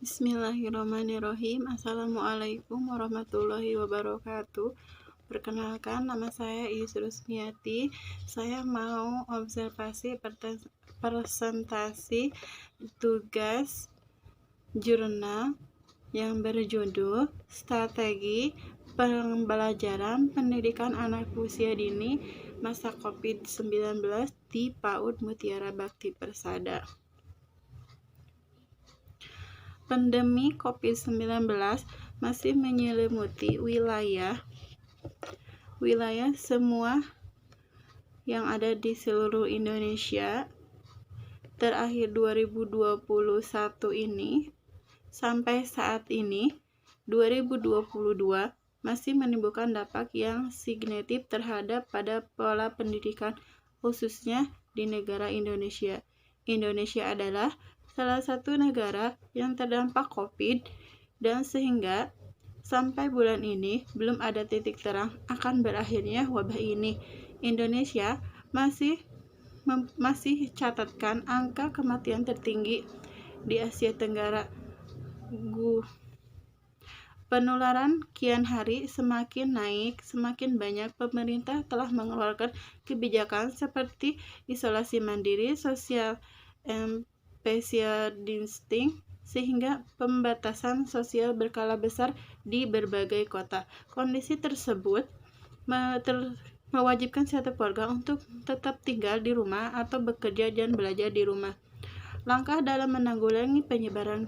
Bismillahirrahmanirrahim. Assalamualaikum warahmatullahi wabarakatuh. Perkenalkan, nama saya Yusrus Miati. Saya mau observasi presentasi tugas jurnal yang berjudul Strategi Pembelajaran Pendidikan Anak Usia Dini Masa COVID-19 di PAUD Mutiara Bakti Persada. Pandemi COVID-19 masih menyelimuti wilayah semua yang ada di seluruh Indonesia. Terakhir 2021 ini sampai saat ini 2022 masih menimbulkan dampak yang signifikan terhadap pada pola pendidikan khususnya di negara Indonesia. Indonesia adalah salah satu negara yang terdampak COVID dan sehingga sampai bulan ini belum ada titik terang akan berakhirnya wabah ini. Indonesia masih catatkan angka kematian tertinggi di Asia Tenggara. Penularan kian hari semakin naik, semakin banyak pemerintah telah mengeluarkan kebijakan seperti isolasi mandiri, social distancing, sehingga pembatasan sosial berskala besar di berbagai kota. Kondisi tersebut mewajibkan setiap warga untuk tetap tinggal di rumah atau bekerja dan belajar di rumah. Langkah dalam menanggulangi penyebaran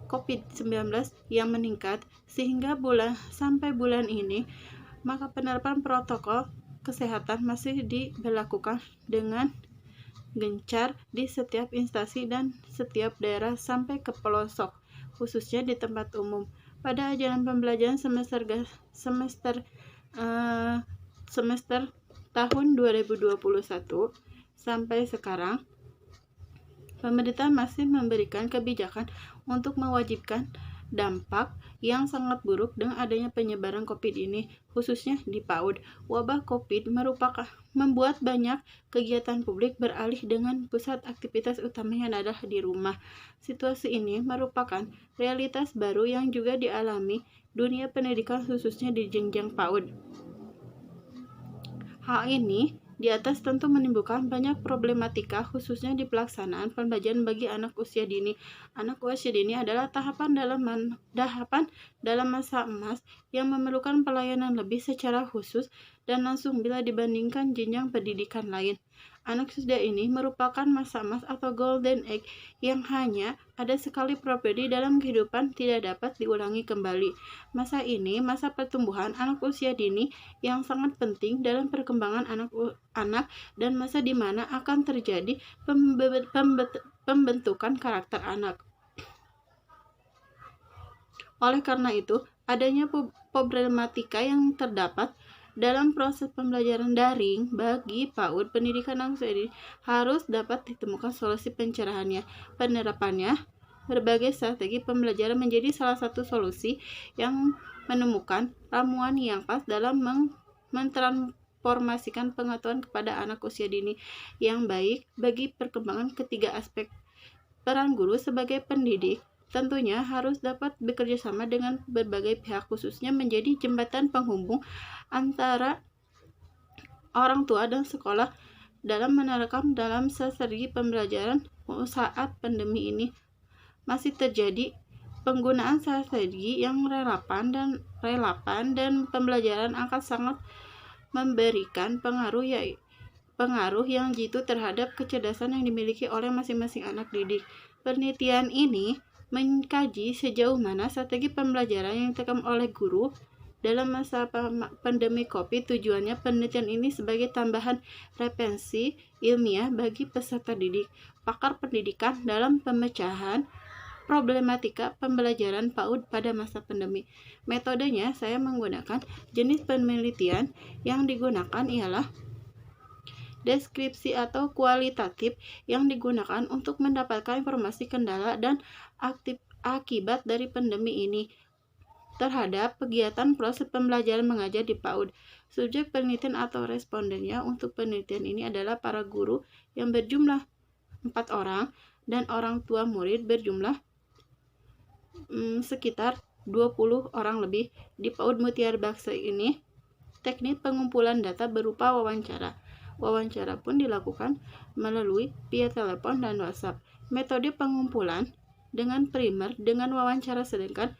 COVID-19 yang meningkat sehingga sampai bulan ini, maka penerapan protokol kesehatan masih diberlakukan dengan gencar di setiap instansi dan setiap daerah sampai ke pelosok, khususnya di tempat umum. Pada ajaran pembelajaran semester tahun 2021 sampai sekarang, pemerintah masih memberikan kebijakan untuk mewajibkan dampak yang sangat buruk dengan adanya penyebaran COVID ini, khususnya di PAUD. Wabah COVID membuat banyak kegiatan publik beralih dengan pusat aktivitas utamanya adalah di rumah. Situasi ini merupakan realitas baru yang juga dialami dunia pendidikan khususnya di jenjang PAUD. Hal ini di atas tentu menimbulkan banyak problematika khususnya di pelaksanaan pembelajaran bagi anak usia dini. Anak usia dini adalah tahapan dalam masa emas yang memerlukan pelayanan lebih secara khusus dan langsung bila dibandingkan jenjang pendidikan lain. Anak usia ini merupakan masa emas atau golden age yang hanya ada sekali pribadi dalam kehidupan, tidak dapat diulangi kembali. Masa ini masa pertumbuhan anak usia dini yang sangat penting dalam perkembangan anak dan masa di mana akan terjadi pembentukan karakter anak. Oleh karena itu, adanya problematika yang terdapat dalam proses pembelajaran daring bagi PAUD pendidikan anak usia dini harus dapat ditemukan solusi pencerahannya. Penerapannya berbagai strategi pembelajaran menjadi salah satu solusi yang menemukan ramuan yang pas dalam mentransformasikan pengetahuan kepada anak usia dini yang baik bagi perkembangan ketiga aspek. Peran guru sebagai pendidik tentunya harus dapat bekerja sama dengan berbagai pihak, khususnya menjadi jembatan penghubung antara orang tua dan sekolah dalam menerapkan dalam strategi pembelajaran saat pandemi ini. Masih terjadi penggunaan strategi yang relevan dan pembelajaran akan sangat memberikan pengaruh yang jitu terhadap kecerdasan yang dimiliki oleh masing-masing anak didik. Penelitian ini mengkaji sejauh mana strategi pembelajaran yang diterapkan oleh guru dalam masa pandemi COVID. Tujuannya penelitian ini sebagai tambahan referensi ilmiah bagi peserta didik, pakar pendidikan dalam pemecahan problematika pembelajaran PAUD pada masa pandemi. Metodenya saya menggunakan jenis penelitian yang digunakan ialah deskripsi atau kualitatif yang digunakan untuk mendapatkan informasi kendala dan akibat dari pandemi ini terhadap kegiatan proses pembelajaran mengajar di PAUD. Subjek penelitian atau respondennya untuk penelitian ini adalah para guru yang berjumlah 4 orang dan orang tua murid berjumlah sekitar 20 orang lebih. Di PAUD Mutiara Bakti ini, teknik pengumpulan data berupa wawancara. Wawancara pun dilakukan melalui via telepon dan WhatsApp. Metode pengumpulan dengan primer dengan wawancara, sedangkan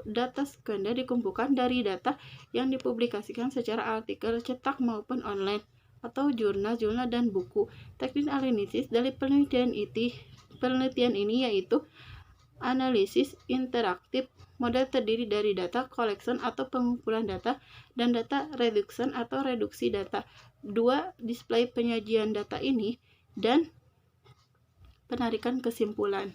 data sekunder dikumpulkan dari data yang dipublikasikan secara artikel cetak maupun online atau jurnal dan buku. Teknik analisis dari penelitian ini yaitu analisis interaktif. Model terdiri dari data collection atau pengumpulan data dan data reduction atau reduksi data. Dua display penyajian data ini dan penarikan kesimpulan.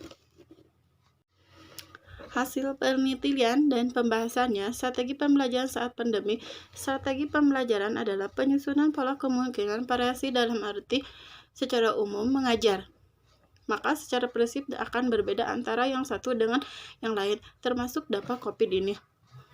Hasil penelitian dan pembahasannya, strategi pembelajaran saat pandemi. Strategi pembelajaran adalah penyusunan pola kemungkinan variasi dalam arti secara umum mengajar. Maka secara prinsip akan berbeda antara yang satu dengan yang lain, termasuk dampak COVID ini.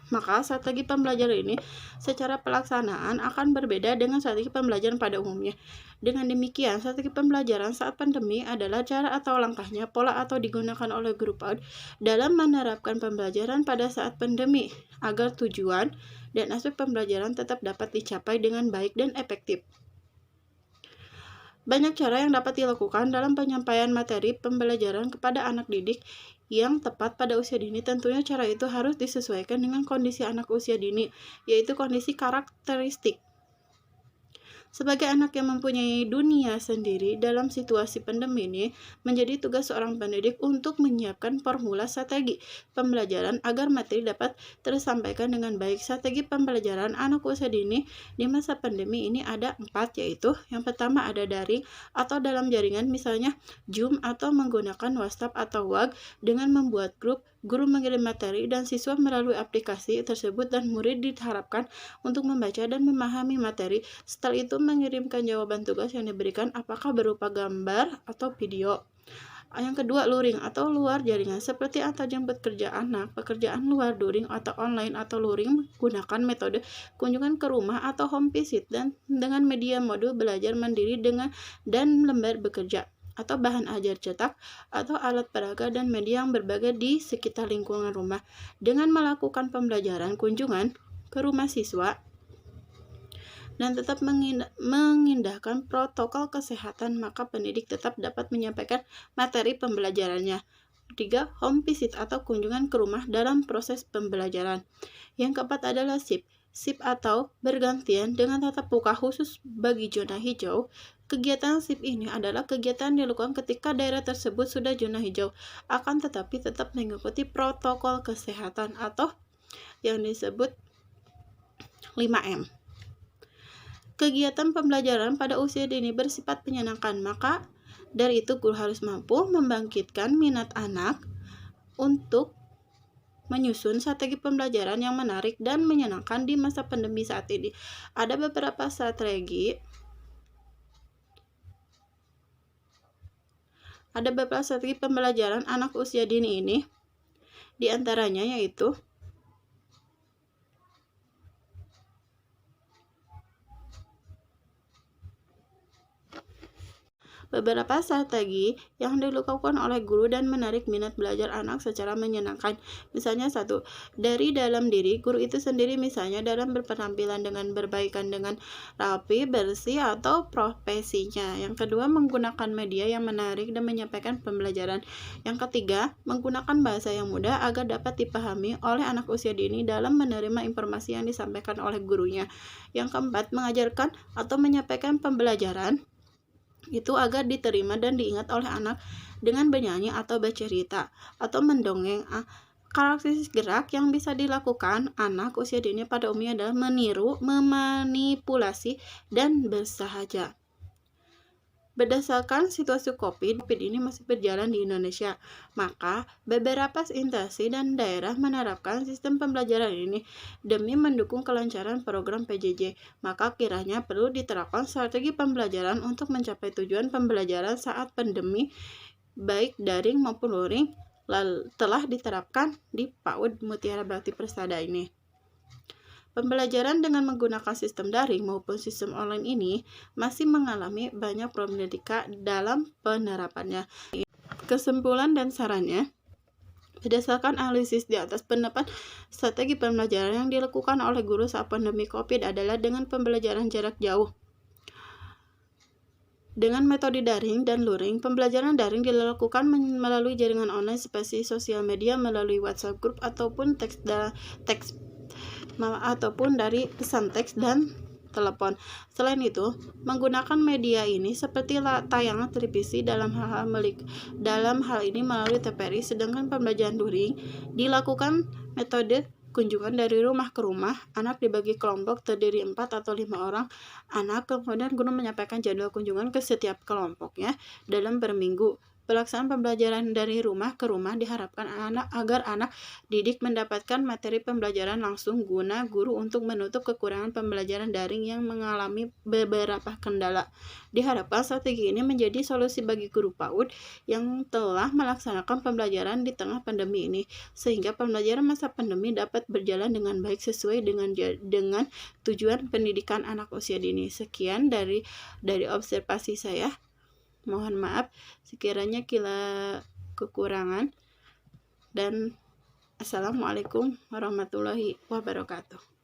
Maka strategi pembelajaran ini secara pelaksanaan akan berbeda dengan strategi pembelajaran pada umumnya. Dengan demikian, strategi pembelajaran saat pandemi adalah cara atau langkahnya, pola atau digunakan oleh guru PAUD dalam menerapkan pembelajaran pada saat pandemi agar tujuan dan aspek pembelajaran tetap dapat dicapai dengan baik dan efektif. Banyak cara yang dapat dilakukan dalam penyampaian materi pembelajaran kepada anak didik yang tepat pada usia dini. Tentunya cara itu harus disesuaikan dengan kondisi anak usia dini, yaitu kondisi karakteristik. Sebagai anak yang mempunyai dunia sendiri dalam situasi pandemi ini, menjadi tugas seorang pendidik untuk menyiapkan formula strategi pembelajaran agar materi dapat tersampaikan dengan baik. Strategi pembelajaran anak usia dini di masa pandemi ini ada 4, yaitu yang pertama ada daring atau dalam jaringan, misalnya Zoom atau menggunakan WhatsApp atau WhatsApp dengan membuat grup. Guru mengirim materi dan siswa melalui aplikasi tersebut dan murid diharapkan untuk membaca dan memahami materi. Setelah itu mengirimkan jawaban tugas yang diberikan, apakah berupa gambar atau video. Yang kedua, luring atau luar jaringan, seperti antar jemput kerja anak, pekerjaan luar luring atau online atau luring menggunakan metode kunjungan ke rumah atau home visit dan dengan media modul belajar mandiri dan lembar bekerja atau bahan ajar cetak atau alat peraga dan media yang berbagai di sekitar lingkungan rumah. Dengan melakukan pembelajaran kunjungan ke rumah siswa dan tetap mengindahkan protokol kesehatan, maka pendidik tetap dapat menyampaikan materi pembelajarannya. 3. Home visit atau kunjungan ke rumah dalam proses pembelajaran. Yang keempat adalah shift atau bergantian dengan tatap muka khusus bagi zona hijau. Kegiatan shift ini adalah kegiatan yang dilakukan ketika daerah tersebut sudah zona hijau, akan tetapi tetap mengikuti protokol kesehatan atau yang disebut 5M. Kegiatan pembelajaran pada usia dini bersifat menyenangkan, maka dari itu guru harus mampu membangkitkan minat anak untuk menyusun strategi pembelajaran yang menarik dan menyenangkan di masa pandemi saat ini. Ada beberapa strategi pembelajaran anak usia dini ini, di antaranya yaitu beberapa strategi yang dilakukan oleh guru dan menarik minat belajar anak secara menyenangkan. Misalnya 1. Dari dalam diri guru itu sendiri, misalnya dalam berpenampilan dengan berbaikan dengan rapi, bersih, atau profesinya. Yang kedua, menggunakan media yang menarik dan menyampaikan pembelajaran. Yang ketiga, menggunakan bahasa yang mudah agar dapat dipahami oleh anak usia dini dalam menerima informasi yang disampaikan oleh gurunya. Yang keempat, mengajarkan atau menyampaikan pembelajaran itu agar diterima dan diingat oleh anak dengan bernyanyi atau bercerita atau mendongeng. Karakteristik gerak yang bisa dilakukan anak usia dini pada umumnya adalah meniru, memanipulasi, dan bersahaja. Berdasarkan situasi COVID ini masih berjalan di Indonesia, maka beberapa instansi dan daerah menerapkan sistem pembelajaran ini demi mendukung kelancaran program PJJ. Maka kiranya perlu diterapkan strategi pembelajaran untuk mencapai tujuan pembelajaran saat pandemi, baik daring maupun luring, telah diterapkan di PAUD Mutiara Bakti Persada ini. Pembelajaran dengan menggunakan sistem daring maupun sistem online ini masih mengalami banyak problematika dalam penerapannya. Kesimpulan dan sarannya, Berdasarkan analisis di atas, pendapat strategi pembelajaran yang dilakukan oleh guru saat pandemi COVID adalah dengan pembelajaran jarak jauh. Dengan metode daring dan luring, pembelajaran daring dilakukan melalui jaringan online seperti sosial media, melalui WhatsApp group ataupun ataupun dari pesan teks dan telepon. Selain itu, menggunakan media ini seperti tayangan televisi dalam hal ini melalui TVRI, sedangkan pembelajaran luring dilakukan metode kunjungan dari rumah ke rumah. Anak dibagi kelompok terdiri 4 atau 5 orang anak, kemudian guru menyampaikan jadwal kunjungan ke setiap kelompoknya dalam per minggu. Pelaksanaan pembelajaran dari rumah ke rumah diharapkan agar anak didik mendapatkan materi pembelajaran langsung, guna guru untuk menutup kekurangan pembelajaran daring yang mengalami beberapa kendala. Diharapkan strategi ini menjadi solusi bagi guru PAUD yang telah melaksanakan pembelajaran di tengah pandemi ini, sehingga pembelajaran masa pandemi dapat berjalan dengan baik sesuai dengan tujuan pendidikan anak usia dini. Sekian dari observasi saya. Mohon maaf sekiranya kekurangan, dan assalamualaikum warahmatullahi wabarakatuh.